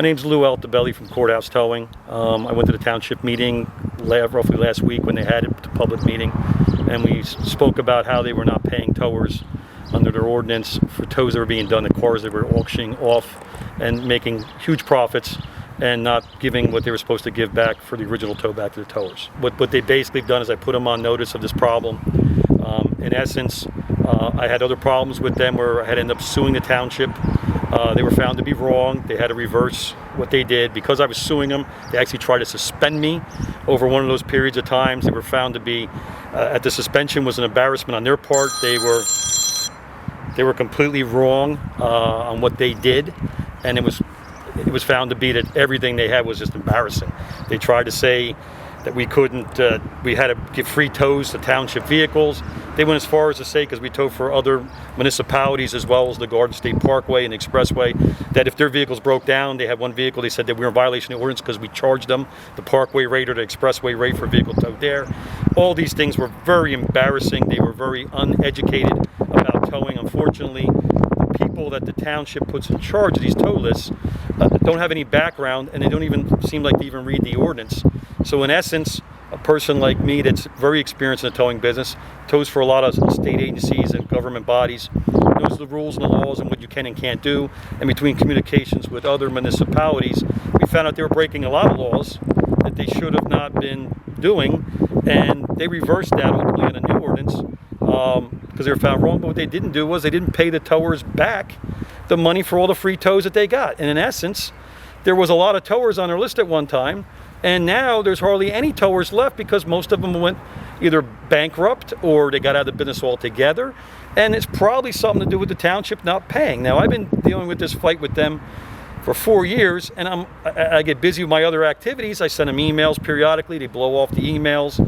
My name's Altobelli from Courthouse Towing. I went to the township meeting roughly last week when they had it, the public meeting, and we spoke about how they were not paying towers under their ordinance for tows that were being done, the cars they were auctioning off and making huge profits and not giving what they were supposed to give back for the original tow back to the towers. What they basically done is I put them on notice of this problem. In essence, I had other problems with them where I had ended up suing the township. They were found to be wrong. They had to reverse what they did. Because I was suing them, they actually tried to suspend me over one of those periods of times. They were found to be, at the suspension was an embarrassment on their part. They were completely wrong on what they did, and it was found to be that everything they had was just embarrassing. They tried to say that we couldn't, we had to give free tows to township vehicles. They went as far as to say, because we tow for other municipalities as well as the Garden State Parkway and Expressway, that if their vehicles broke down, they had one vehicle, they said that we were in violation of the ordinance because we charged them the Parkway rate or the Expressway rate for a vehicle towed there. All these things were very embarrassing. They were very uneducated about towing. Unfortunately, the people that the township puts in charge of these tow lists don't have any background, and they don't even seem like they even read the ordinance. So in essence, a person like me that's very experienced in the towing business, tows for a lot of state agencies and government bodies, knows the rules and the laws and what you can and can't do. And between communications with other municipalities, we found out they were breaking a lot of laws that they should have not been doing, and they reversed that ultimately in a new ordinance because they were found wrong. But what they didn't do was they didn't pay the towers back the money for all the free tows that they got. And in essence, there was a lot of towers on their list at one time, and now there's hardly any towers left because most of them went either bankrupt or they got out of the business altogether. And it's probably something to do with the township not paying. Now, I've been dealing with this fight with them for 4 years, and I get busy with my other activities. I send them emails periodically. They blow off the emails.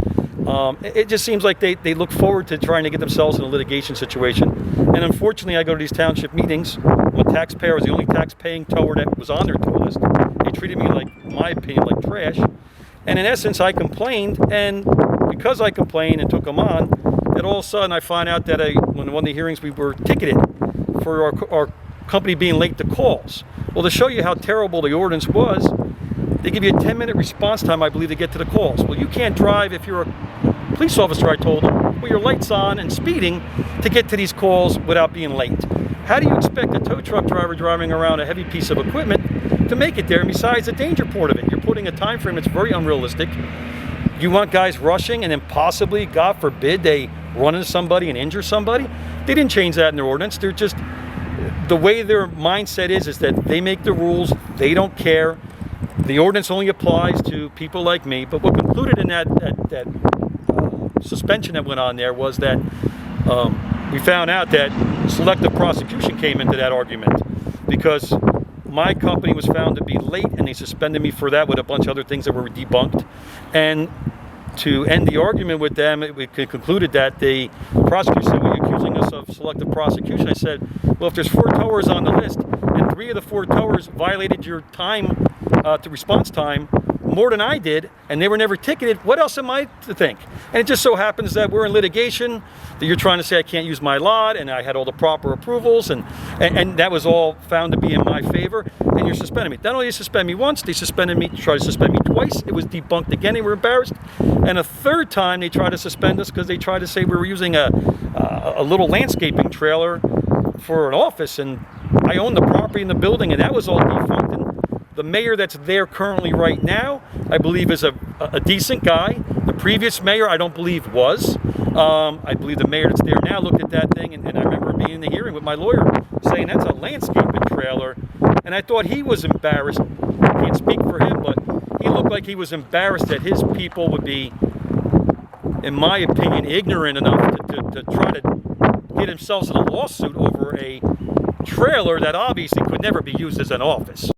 It just seems like they look forward to trying to get themselves in a litigation situation. And unfortunately, I go to these township meetings. I'm a taxpayer. I was the only tax-paying tower that was on their tow list. They treated me, like, in my opinion, like trash. And in essence, I complained. And because I complained and took them on, that all of a sudden I find out that when one of the hearings we were ticketed for our company being late to calls. Well, to show you how terrible the ordinance was, they give you a 10-minute response time, I believe, to get to the calls. Well, you can't drive if you're a police officer, I told them, with your lights on and speeding to get to these calls without being late. How do you expect a tow truck driver driving around a heavy piece of equipment to make it there? And besides, the danger part of it, you're putting a time frame that's very unrealistic. You want guys rushing and then possibly, God forbid, they run into somebody and injure somebody? They didn't change that in their ordinance. They're just, the way their mindset is that they make the rules, they don't care. The ordinance only applies to people like me. But what concluded in that suspension that went on there was that we found out that selective prosecution came into that argument because my company was found to be late and they suspended me for that with a bunch of other things that were debunked. And to end the argument with them, we concluded that the prosecutor said, well, you're accusing us of selective prosecution. I said, well, if there's 4 towers on the list and 3 of the 4 towers violated your time to response time more than I did, and they were never ticketed, what else am I to think? And it just so happens that we're in litigation, that you're trying to say I can't use my lot, and I had all the proper approvals, and that was all found to be in my favor, and you're suspending me. Not only did they suspend me once, they suspended me, tried to suspend me twice. It was debunked again, they were embarrassed. And a third time, they tried to suspend us because they tried to say we were using a little landscaping trailer for an office, and I own the property in the building, and that was all defunct. And the mayor that's there currently right now, I believe, is a decent guy. The previous mayor, I don't believe, was. I believe the mayor that's there now looked at that thing, and I remember being in the hearing with my lawyer saying that's a landscaping trailer. And I thought he was embarrassed. I can't speak for him, but he looked like he was embarrassed that his people would be, in my opinion, ignorant enough to try to get themselves in a lawsuit over a trailer that obviously could never be used as an office.